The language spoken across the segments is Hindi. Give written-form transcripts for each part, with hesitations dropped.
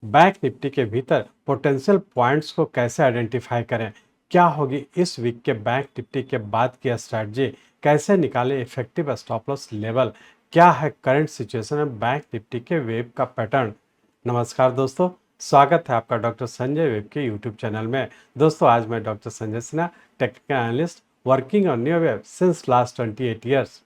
बैंक निफ्टी के भीतर पोटेंशियल पॉइंट्स को कैसे आइडेंटिफाई करें, क्या होगी इस वीक के बैंक निफ्टी के बाद की स्ट्रैटेजी, कैसे निकालें इफेक्टिव स्टॉप लॉस लेवल, क्या है करंट सिचुएशन में बैंक निफ्टी के वेव का पैटर्न। नमस्कार दोस्तों, स्वागत है आपका डॉक्टर संजय वेब के यूट्यूब चैनल में। दोस्तों, आज मैं doctor Sanjay Sinha, technical analyst working on new web since last 28 years.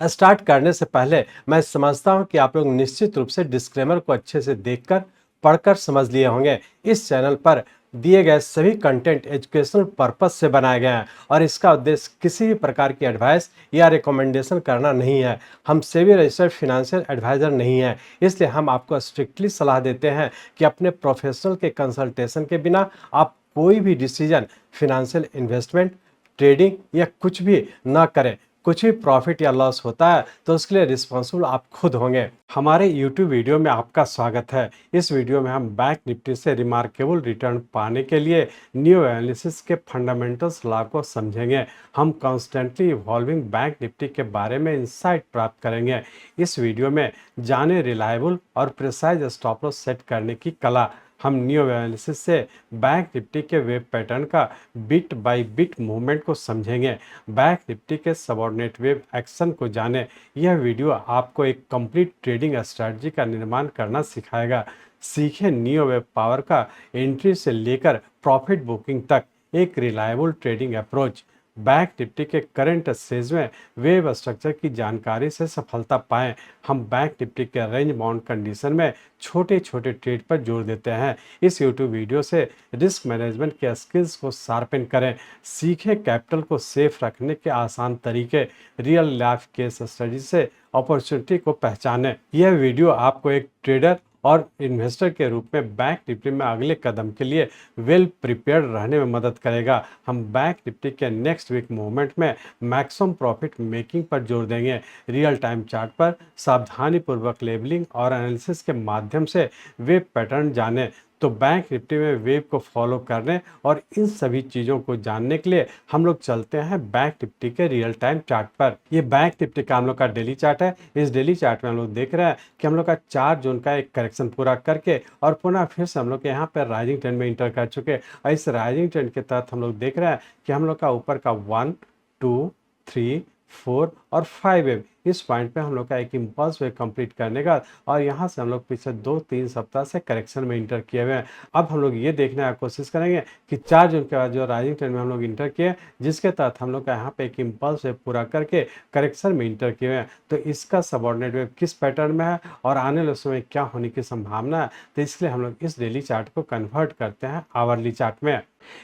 Start करने से पहले मैं समझता हूं कि आप लोग निश्चित रूप से डिस्क्लेमर को अच्छे से देखकर पढ़कर समझ लिए होंगे। इस चैनल पर दिए गए सभी कंटेंट एजुकेशनल पर्पस से बनाए गए हैं और इसका उद्देश्य किसी भी प्रकार की एडवाइस या रिकमेंडेशन करना नहीं है। हम सेबी रजिस्टर्ड फिनेंशियल एडवाइजर नहीं हैं, इसलिए हम आपको स्ट्रिक्टली सलाह देते हैं कि अपने प्रोफेशनल के कंसल्टेशन के बिना आप कोई भी डिसीजन फिनेंशियल इन्वेस्टमेंट, ट्रेडिंग या कुछ भी ना करें। कुछ भी प्रॉफिट या लॉस होता है तो उसके लिए रिस्पॉन्सिबल आप खुद होंगे। हमारे YouTube वीडियो में आपका स्वागत है। इस वीडियो में हम बैंक निफ्टी से रिमार्केबल रिटर्न पाने के लिए न्यू एनालिसिस के फंडामेंटल्स लॉ को समझेंगे। हम कॉन्स्टेंटली इवॉल्विंग बैंक निफ्टी के बारे में इंसाइट प्राप्त करेंगे। इस वीडियो में जाने रिलायबल और प्रिसाइज स्टॉप लॉस सेट करने की कला। हम न्यू एनालिसिस से बैंक निफ्टी के वेब पैटर्न का बिट बाय बिट मूवमेंट को समझेंगे। बैंक निफ्टी के सबऑर्डिनेट वेव एक्शन को जाने। यह वीडियो आपको एक कंप्लीट ट्रेडिंग स्ट्रेटजी का निर्माण करना सिखाएगा। सीखें नियो वेब पावर का एंट्री से लेकर प्रॉफिट बुकिंग तक एक reliable trading approach. Bank Nifty के करंट स्टेज में वेव स्ट्रक्चर की जानकारी से सफलता पाएं। हम बैंक निफ्टी के रेंज बाउंड कंडीशन में छोटे छोटे ट्रेड पर जोर देते हैं। इस यूट्यूब वीडियो से रिस्क मैनेजमेंट के स्किल्स को शार्पन करें। सीखें कैपिटल को सेफ रखने के आसान तरीके। रियल लाइफ केस स्टडी से अपॉर्चुनिटी को पहचानें। यह वीडियो आपको एक ट्रेडर और इन्वेस्टर के रूप में बैंक निफ्टी में अगले कदम के लिए वेल प्रिपेयर्ड रहने में मदद करेगा। हम बैंक निफ्टी के नेक्स्ट वीक मूवमेंट में मैक्सिमम प्रॉफिट मेकिंग पर जोर देंगे। रियल टाइम चार्ट पर सावधानी पूर्वक लेबलिंग और एनालिसिस के माध्यम से वेव पैटर्न जानें। तो बैंक निफ्टी में वेव को फॉलो करने और इन सभी चीज़ों को जानने के लिए हम लोग चलते हैं बैंक निफ्टी के रियल टाइम चार्ट पर। ये बैंक निफ्टी का हम लोग का डेली चार्ट है। इस डेली चार्ट में हम लोग देख रहे हैं कि हम लोग का 4 जून का एक करेक्शन पूरा करके और पुनः फिर से हम लोग के यहाँ पर राइजिंग ट्रेंड में इंटर कर चुके हैं। और इस राइजिंग ट्रेंड के तहत हम लोग देख रहे हैं कि हम लोग का ऊपर का 1, 2, 3, 4 और 5 वेव, इस पॉइंट पे हम लोग का एक इम्पल्स वेव कंप्लीट करने का और यहाँ से हम लोग पिछले 2-3 सप्ताह से करेक्शन में इंटर किए हुए हैं। अब हम लोग ये देखने की कोशिश करेंगे कि 4 जून के बाद जो राइजिंग ट्रेंड में हम लोग इंटर किए, जिसके तहत हम लोग का यहाँ पे एक इम्पल्स वेव पूरा करके करेक्शन में इंटर किए हुए हैं, तो इसका सबऑर्डिनेट वेव किस पैटर्न में है और आने वाले समय क्या होने की संभावना है। तो इसलिए हम लोग इस डेली चार्ट को कन्वर्ट करते हैं आवरली चार्ट में।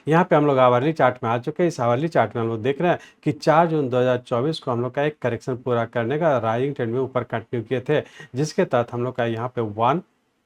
यहाँ पे हम लोग आवरली चार्ट में आ चुके हैं। इस आवरली चार्ट में हम लोग देख रहे हैं कि 4 जून 2024 को हम लोग का एक करेक्शन पूरा करने का राइजिंग ट्रेंड में ऊपर कंटिन्यू किए थे, जिसके तहत हम लोग का यहाँ पे 1,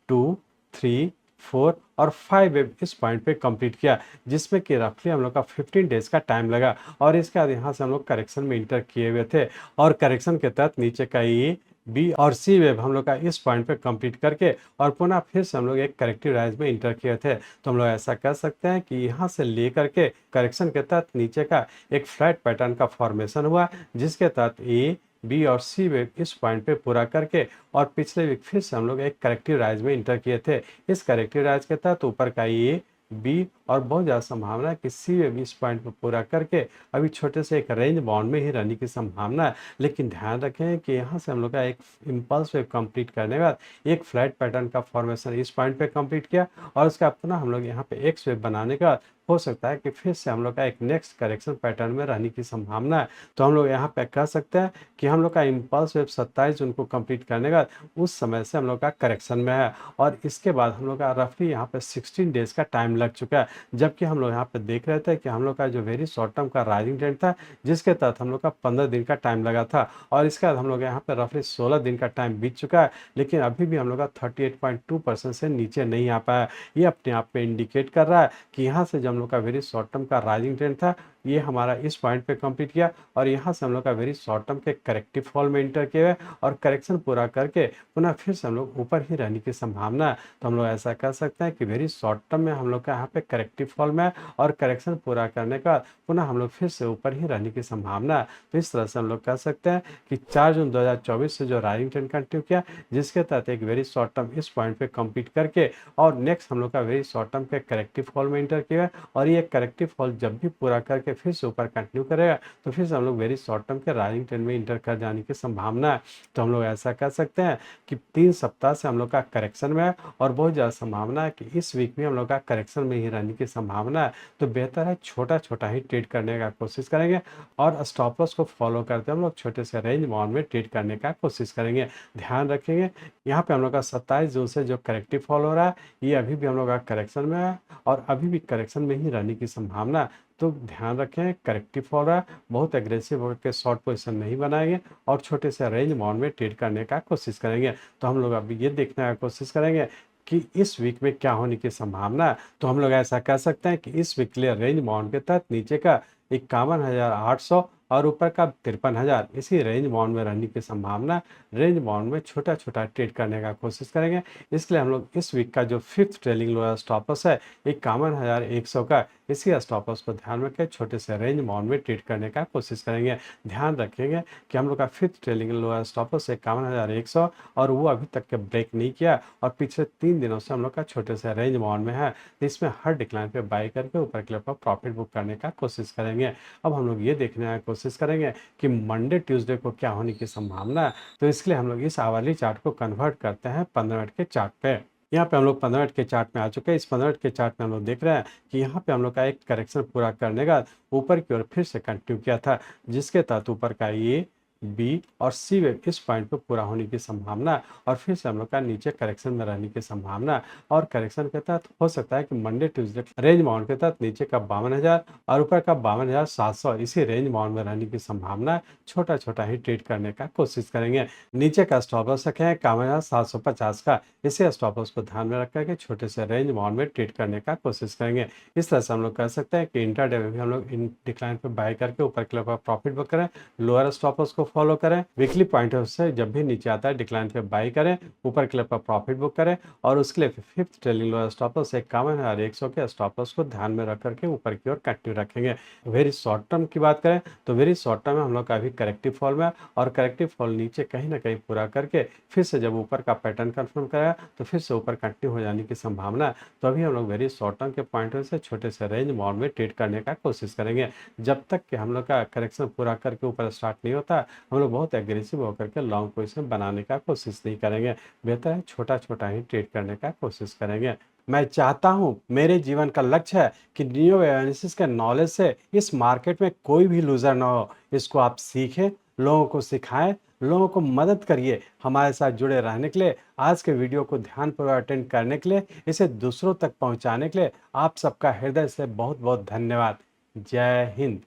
2, 3, 4 और 5 वेव इस पॉइंट पे कंप्लीट किया, जिसमें कि रफली हम लोग का 15 डेज का टाइम लगा। और इसके बाद यहाँ से हम लोग करेक्शन में इंटर किए हुए थे और करेक्शन के तहत नीचे का ये बी और सी वेव हम लोग का इस पॉइंट पे कंप्लीट करके और पुनः फिर से हम लोग एक करेक्टिव राइज में इंटर किए थे। तो हम लोग ऐसा कर सकते हैं कि यहाँ से लेकर के करेक्शन के तहत नीचे का एक फ्लैट पैटर्न का फॉर्मेशन हुआ, जिसके तहत ए, बी और सी वेव इस पॉइंट पे पूरा करके और पिछले वीक फिर से हम लोग एक करेक्टिव राइज में इंटर किए थे। इस करेक्टिव राइज के तहत ऊपर का ए, बी और बहुत ज़्यादा संभावना है कि सी वेव इस पॉइंट पर पूरा करके अभी छोटे से एक रेंज बाउंड में ही रहने की संभावना है। लेकिन ध्यान रखें कि यहाँ से हम लोग का एक इम्पल्स वेव कंप्लीट करने के बाद एक फ्लैट पैटर्न का फॉर्मेशन इस पॉइंट पे कंप्लीट किया और उसका पुनः हम लोग यहाँ पे एक्स वेव बनाने का हो सकता है कि फिर से हम लोग का एक नेक्स्ट करेक्शन पैटर्न में रहने की संभावना है। तो हम लोग यहाँ पे कह सकते हैं कि हम लोग का इम्पल्स वेव 27 जून को कंप्लीट करने का उस समय से हम लोग का करेक्शन में है और इसके बाद हम लोग का रफली यहाँ पे 16 डेज का टाइम लग चुका है। जबकि हम लोग यहाँ पे देख रहे थे कि हम लोग का जो वेरी शॉर्ट टर्म का राइजिंग ट्रेंड था, जिसके तहत हम लोग का 15 दिन का टाइम लगा था और इसके बाद हम लोग यहाँ पे रफली 16 दिन का टाइम बीत चुका है, लेकिन अभी भी हम लोग का 38.2% से नीचे नहीं आ पाया। ये अपने आप में इंडिकेट कर रहा है कि यहाँ से जब हम लोग का वेरी शॉर्ट टर्म का राइजिंग ट्रेंड था, ये हमारा इस पॉइंट पे कंप्लीट किया और यहाँ से हम लोग का वेरी शॉर्ट टर्म के करेक्टिव फॉल में इंटर किए हुए और करेक्शन पूरा करके पुनः फिर से हम लोग ऊपर ही रहने की संभावना है। तो हम लोग ऐसा कर सकते हैं कि वेरी शॉर्ट टर्म में हम लोग का यहाँ पे करेक्टिव फॉल में है और करेक्शन पूरा करने के बाद पुनः हम लोग फिर से ऊपर ही रहने की संभावना है। तो इस तरह से हम लोग कह सकते हैं कि 4 जून 2024 से जो राइजिंग ट्रेंड कंटिन्यू किया, जिसके तहत एक वेरी शॉर्ट टर्म इस पॉइंट पे कंप्लीट करके और नेक्स्ट हम लोग का वेरी शॉर्ट टर्म के करेक्टिव फॉल में इंटर किया और ये करेक्टिव फॉल जब भी पूरा करके फिर से ऊपर कंटिन्यू करेगा तो फिर से हम लोग वेरी शॉर्ट टर्म के राइजिंग ट्रेंड में इंटर कर जाने की संभावना है। तो हम लोग ऐसा कह सकते हैं कि 3 सप्ताह से हम लोग का करेक्शन में है और बहुत ज़्यादा संभावना है कि इस वीक में हम लोग का करेक्शन में ही रहने की संभावना है। तो बेहतर है छोटा छोटा ही ट्रेड करने का कोशिश करेंगे और स्टॉप लॉस को फॉलो करते हम लोग छोटे से रेंज बाउंड में ट्रेड करने का कोशिश करेंगे। ध्यान रखेंगे यहाँ पे हम लोग का 27 जून से जो करेक्टिव फॉल हो रहा है ये अभी भी हम लोग का करेक्शन में है और अभी भी करेक्शन में ही रहने की संभावना है। तो ध्यान रखें करेक्टिव फॉल रहा है, बहुत एग्रेसिव होकर शॉर्ट पोजीशन नहीं बनाएंगे और छोटे से रेंज बाउंड में ट्रेड करने का कोशिश करेंगे। तो हम लोग अभी ये देखने का कोशिश करेंगे कि इस वीक में क्या होने की संभावना है। तो हम लोग ऐसा कह सकते हैं कि इस वीक के लिए रेंज बाउंड के तहत नीचे का 51,800 और ऊपर का 53,000 इसी रेंज बाउंड में रहने की संभावना। रेंज बाउंड में छोटा छोटा ट्रेड करने का कोशिश करेंगे। इसलिए हम लोग इस वीक का जो 5th trailing lower stop loss है 51,100 का, इसी स्टॉप लॉस को ध्यान में रखकर छोटे से रेंज बाउंड में ट्रेड करने का कोशिश करेंगे। ध्यान रखेंगे कि हम लोग का 5th trailing lower stop loss 51,100 और वो अभी तक के ब्रेक नहीं किया और पिछले 3 दिनों से हम लोग का छोटे से रेंज बाउंड में है। तो इसमें हर डिक्लाइन पे बाई करके ऊपर के लेवल पर प्रॉफिट बुक करने का कोशिश करेंगे। अब हम लोग ये देखने का कोशिश करेंगे कि मंडे ट्यूसडे को क्या होने की संभावना है। तो इसके लिए हम लोग इस आवरली चार्ट को कन्वर्ट करते हैं 15 मिनट के चार्ट पे। यहाँ पे हम लोग 15 मिनट के चार्ट में आ चुके हैं। इस 15 मिनट के चार्ट में हम लोग देख रहे हैं कि यहाँ पे हम लोग का एक करेक्शन पूरा करने का ऊपर की ओर फिर से कंटिन्यू किया था, जिसके तहत ऊपर का ए बी और सी वेव इस पॉइंट पे पूरा होने की संभावना और फिर से हम लोग का नीचे करेक्शन में रहने की संभावना और करेक्शन के तहत हो सकता है कि मंडे ट्यूसडे रेंज बाउंड के तहत नीचे का 52,000 और ऊपर का 52,700 इसी रेंज बाउंड में रहने की संभावना। छोटा छोटा ही ट्रेड करने का कोशिश करेंगे। नीचे का स्टॉप लॉस रखें 51,750 का, इसी स्टॉप लॉस को ध्यान में रख करके छोटे से रेंज बाउंड में ट्रेड करने का कोशिश करेंगे। इस तरह से हम लोग कह सकते हैं कि इंट्राडे में भी हम लोग इन डिक्लाइन पे बाय करके ऊपर के लेवल पर प्रॉफिट बुक करें, लोअर स्टॉप लॉस को फॉलो करें। वीकली पॉइंट से जब भी नीचे आता है डिक्लाइन पे बाई करें, ऊपर के लेवल पर प्रॉफिट बुक करें और उसके लिए 5th trailing lower stop loss 51,100 के स्टॉप लॉस को ध्यान में रख करके ऊपर की ओर कंटिन्यू रखेंगे। वेरी शॉर्ट टर्म की बात करें तो वेरी शॉर्ट टर्म में हम लोग का अभी करेक्टिव फॉल में और करेक्टिव फॉल नीचे कहीं ना कहीं पूरा करके फिर से जब ऊपर का पैटर्न कंफर्म करेगा तो फिर से ऊपर कंटिन्यू हो जाने की संभावना। तो अभी हम लोग वेरी शॉर्ट टर्म के पॉइंट से छोटे से रेंज बाउंड में ट्रेड करने का कोशिश करेंगे। जब तक कि हम लोग का करेक्शन पूरा करके ऊपर स्टार्ट नहीं होता हम लोग बहुत एग्रेसिव होकर के लॉन्ग पोजीशन बनाने का कोशिश नहीं करेंगे। बेहतर है छोटा छोटा ही ट्रेड करने का कोशिश करेंगे। मैं चाहता हूं, मेरे जीवन का लक्ष्य है कि नियो एनालिसिस के नॉलेज से इस मार्केट में कोई भी लूजर ना हो। इसको आप सीखें, लोगों को सिखाएं, लोगों को मदद करिए। हमारे साथ जुड़े रहने के लिए, आज के वीडियो को ध्यानपूर्वक अटेंड करने के लिए, इसे दूसरों तक पहुंचाने के लिए आप सबका हृदय से बहुत बहुत धन्यवाद। जय हिंद।